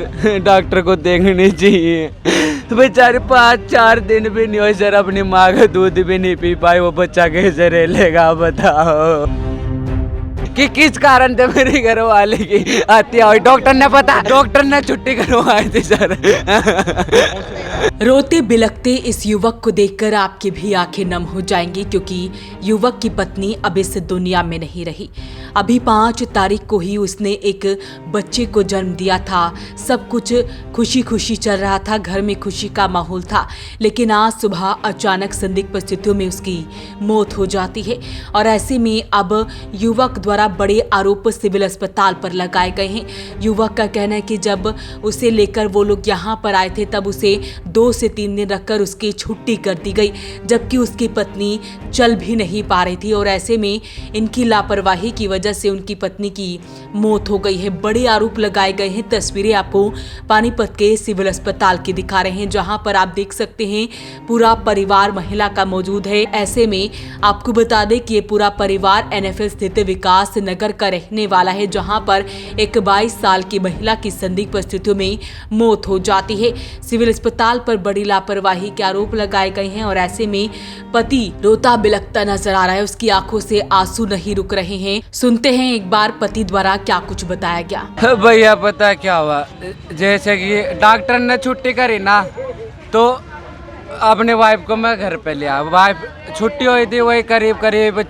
Sir doctor को देखनी चाहिए। बेचारे 5-4 दिन भी नहीं हुए सर, अपनी माँ का दूध भी नहीं पी पाए, वो बच्चा कैसे रह लेगा बताओ। कि किस कारण से मेरे घर वाले की हत्या हुई, डॉक्टर ने छुट्टी करवाई थी सर। रोते बिलखते इस युवक को देखकर आपकी भी आंखें नम हो जाएंगी, क्योंकि युवक की पत्नी अब इस दुनिया में नहीं रही। अभी 5 तारीख को ही उसने एक बच्चे को जन्म दिया था। सब कुछ खुशी खुशी चल रहा था, घर में खुशी का माहौल था, लेकिन आज सुबह अचानक संदिग्ध परिस्थितियों में उसकी मौत हो जाती है। और ऐसे में अब युवक द्वारा बड़े आरोप सिविल अस्पताल पर लगाए गए हैं। युवक का कहना है कि जब उसे लेकर वो लोग यहाँ पर आए थे तब उसे 2 से 3 दिन रखकर उसकी छुट्टी कर दी गई, जबकि उसकी पत्नी चल भी नहीं पा रही थी। और ऐसे में इनकी लापरवाही की वजह से उनकी पत्नी की मौत हो गई है। बड़े आरोप लगाए गए हैं। तस्वीरें आपको पानीपत के सिविल अस्पताल की दिखा रहे हैं, जहां पर आप देख सकते हैं पूरा परिवार महिला का मौजूद है। ऐसे में आपको बता दें कि ये पूरा परिवार NFL स्थित विकास नगर का रहने वाला है, जहां पर एक 22 साल की महिला की संदिग्ध परिस्थितियों में मौत हो जाती है। सिविल अस्पताल पर बड़ी लापरवाही के आरोप लगाए गए हैं और ऐसे में पति रोता बिलखता नजर आ रहा है। उसकी आंखों से आंसू नहीं रुक रहे हैं। सुनते हैं एक बार पति द्वारा क्या कुछ बताया गया। भैया पता क्या हुआ, जैसे कि डॉक्टर ने छुट्टी करी ना, तो अपने वाइफ को मैं घर पे लिया। वाइफ छुट्टी हुई थी, वही करीब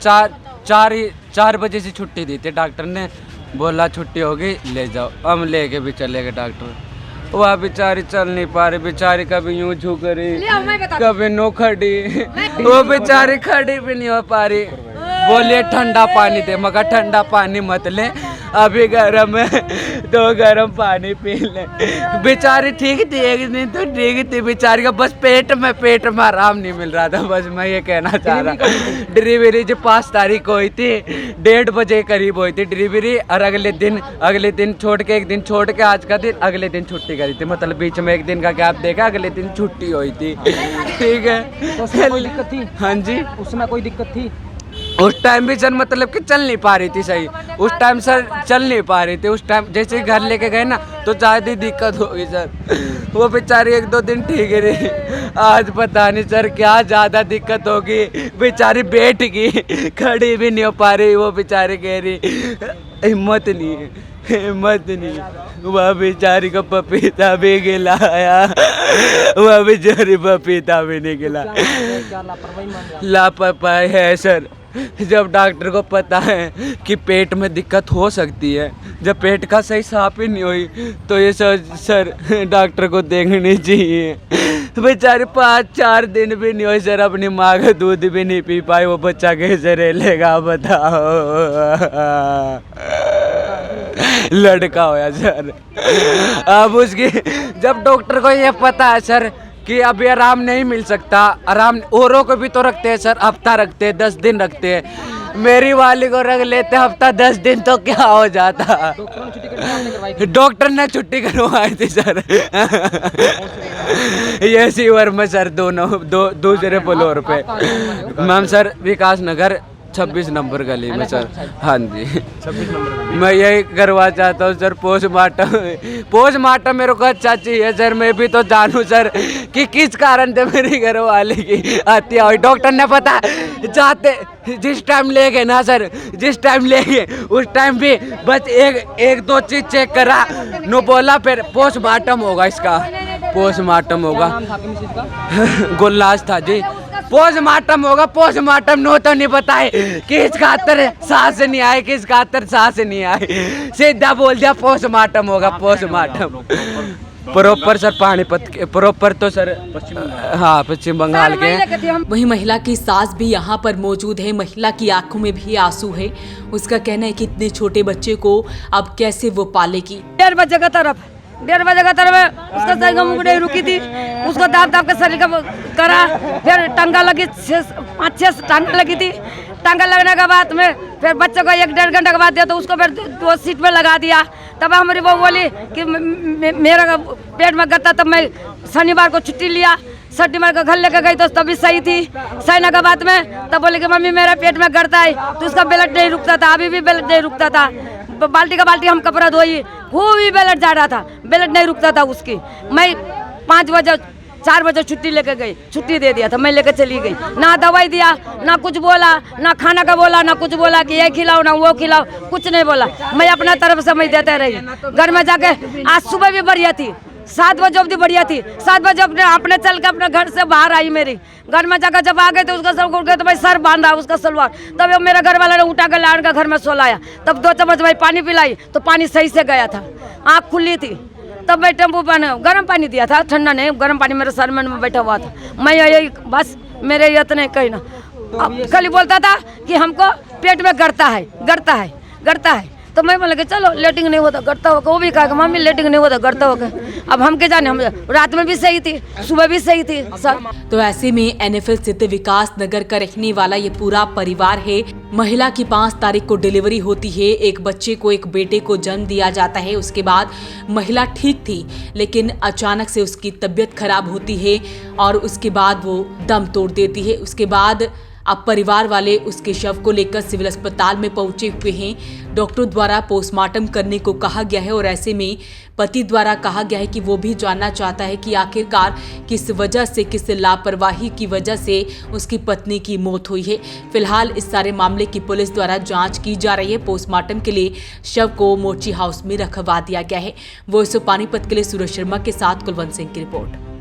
4 बजे से छुट्टी दी थी। डॉक्टर ने बोला छुट्टी होगी ले जाओ, हम लेके भी चले गए डॉक्टर। वह बेचारी चल नहीं पा रही, बेचारी कभी यूं झुक रही, कभी नो खड़ी, वो बेचारी खड़ी भी नहीं हो पा रही। बोलिए ठंडा पानी दे, मगर ठंडा पानी मत ले, अभी गर्म है तो गर्म पानी पी ले। बेचारी ठीक थी, एक दिन तो ठीक थी बेचारी का, बस पेट में आराम नहीं मिल रहा था। बस मैं ये कहना चाह रहा। डिलीवरी जो 5 तारीख को हुई थी, 1:30 बजे करीब हुई थी डिलीवरी। और अगले दिन छोड़ के, एक दिन छोड़ के आज का दिन अगले दिन छुट्टी करी थी, मतलब बीच में एक दिन का गैप देखा, अगले दिन छुट्टी हुई थी। ठीक है, तो उसमें कोई दिक्कत थी? हाँ जी, उसमें कोई दिक्कत थी? उस टाइम भी सर मतलब कि चल नहीं पा रही थी सही, उस टाइम सर चल नहीं पा रही थी। उस टाइम जैसे घर लेके गए ना तो ज़्यादा ही दिक्कत होगी सर। वो बेचारी 1-2 दिन ठीक रही, आज पता नहीं सर क्या ज़्यादा दिक्कत होगी। बेचारी बैठ गई, खड़ी भी नहीं हो पा रही। वो बेचारी कह रही हिम्मत नहीं है, हिम्मत नहीं। वह बेचारी का पपीता भी गिलाया, वह बेचारी पपीता भी नहीं गिला। लापरवाही है सर। जब डॉक्टर को पता है कि पेट में दिक्कत हो सकती है, जब पेट का सही साफ ही नहीं हुई, तो ये सर डॉक्टर को देखनी चाहिए। बेचारे 5-4 दिन भी नहीं हुए सर, अपनी माँ का दूध भी नहीं पी पाए, वो बच्चा कैसे रह लेगा बताओ। लड़का होया सर। अब उसकी जब डॉक्टर को ये पता है सर कि अभी आराम नहीं मिल सकता, आराम औरों को भी तो रखते हैं सर, हफ्ता रखते हैं, 10 दिन रखते हैं, मेरी वाली को रख लेते हफ्ता 10 दिन, तो क्या हो जाता। डॉक्टर ने छुट्टी करवाई थी सर। ये सीवर में सर दूसरे फ्लोर पे मैम सर, विकास नगर 26 नंबर गली में सर। हाँ जी 26 नंबर। मैं यही करवा चाहता हूँ सर पोस्टमार्टम मेरे को अच्छा चाहिए सर। मैं भी तो जानूँ सर कि किस कारण से मेरे घर वाले की हत्या हुई। डॉक्टर ने पता जाते जिस टाइम ले गए ना सर, जिस टाइम ले गए उस टाइम भी बस एक दो चीज चेक करा, नो बोला फिर पोस्टमार्टम होगा, इसका पोस्टमार्टम होगा। गुलनाज था जी। पोस्टमार्टम होगा, पोस्टमार्टम नो तो नहीं पता है किस खातर सांस नहीं आए, किस खातर सांस नहीं आए, सीधा बोल दिया पोस्टमार्टम होगा। पोस्टमार्टम प्रॉपर सर पानीपत के प्रॉपर तो सर हाँ पश्चिम बंगाल के। वहीं महिला की सास भी यहाँ पर मौजूद है। महिला की आंखों में भी आंसू है। उसका कहना है कि इतने छोटे बच्चे को अब कैसे वो पालेगी। 1:30 बजे का तरफ उसका सही मुंगड़ी रुकी थी, उसको दाब के शरीर का करा, फिर टांगा लगी, 5-6 टांगा लगी थी। टांगा लगने के बाद में फिर बच्चे को 1-1.5 घंटे के बाद दिया, तो उसको फिर 2 सीट पे लगा दिया। तब हमारी बहू बोली कि मेरा पेट में गता, तब मैं शनिवार को छुट्टी लिया, शनिवार को घर लेकर गई तो तभी सही थी। सही के बाद में तब बोली कि मम्मी मेरा पेट में गड़ता है, तो उसका ब्लड नहीं रुकता था, अभी भी ब्लड नहीं रुकता था। बाल्टी का बाल्टी हम कपड़ा धोई, खूब ही ब्लड जा रहा था, ब्लड नहीं रुकता था उसकी। मैं 5 बजे 4 बजे छुट्टी लेके गई, छुट्टी दे दिया था, मैं लेके चली गई। ना दवाई दिया, ना कुछ बोला, ना खाना का बोला, ना कुछ बोला कि ये खिलाओ ना वो खिलाओ, कुछ नहीं बोला। मैं अपना तरफ से मैं देते रही। घर में जाके आज सुबह भी बढ़िया थी, 7 बजे अवधि बढ़िया थी। 7 बजे अपने चल के अपने घर से बाहर आई। मेरी घर में जाकर जब आ गए तो उसका सर उठ गया, तो भाई सर बांधा उसका सलवार। तब वो मेरे घर वाले ने उठा कर लान का घर में सोलाया। तब 2 चम्मच भाई पानी पिलाई तो पानी सही से गया था, आँख खुली थी। तब मैं टेम्पू बने गर्म पानी दिया था, ठंडा नहीं, गर्म पानी मेरे सर में बैठा हुआ था। मैं यही बस मेरे इतने कहीं ना खाली बोलता था कि हमको पेट में गड़ता है, गड़ता है, गड़ता है। तो मैं बोला कि चलो लेटिंग नहीं होता गड़ता होगा। वो भी कहा कि मम्मी लेटिंग नहीं होता गड़ता होगा। अब हम के जाने, हम रात में भी सही थी, सुबह भी सही थी सर। तो ऐसे में एनएफएल स्थित विकास नगर का रहने वाला ये पूरा परिवार है। महिला की 5 तारीख को डिलीवरी होती है, एक बच्चे को, एक बेटे को जन्म दिया जाता है। उसके बाद महिला ठीक थी, लेकिन अचानक से उसकी तबीयत खराब होती है और उसके बाद वो दम तोड़ देती है। उसके बाद अब परिवार वाले उसके शव को लेकर सिविल अस्पताल में पहुंचे हुए हैं। डॉक्टरों द्वारा पोस्टमार्टम करने को कहा गया है और ऐसे में पति द्वारा कहा गया है कि वो भी जानना चाहता है कि आखिरकार किस वजह से, किस लापरवाही की वजह से उसकी पत्नी की मौत हुई है। फिलहाल इस सारे मामले की पुलिस द्वारा जांच की जा रही है। पोस्टमार्टम के लिए शव को मोर्ची हाउस में रखवा दिया गया है। वॉइस ऑफ पानीपत के लिए सूरज शर्मा के साथ कुलवंत सिंह की रिपोर्ट।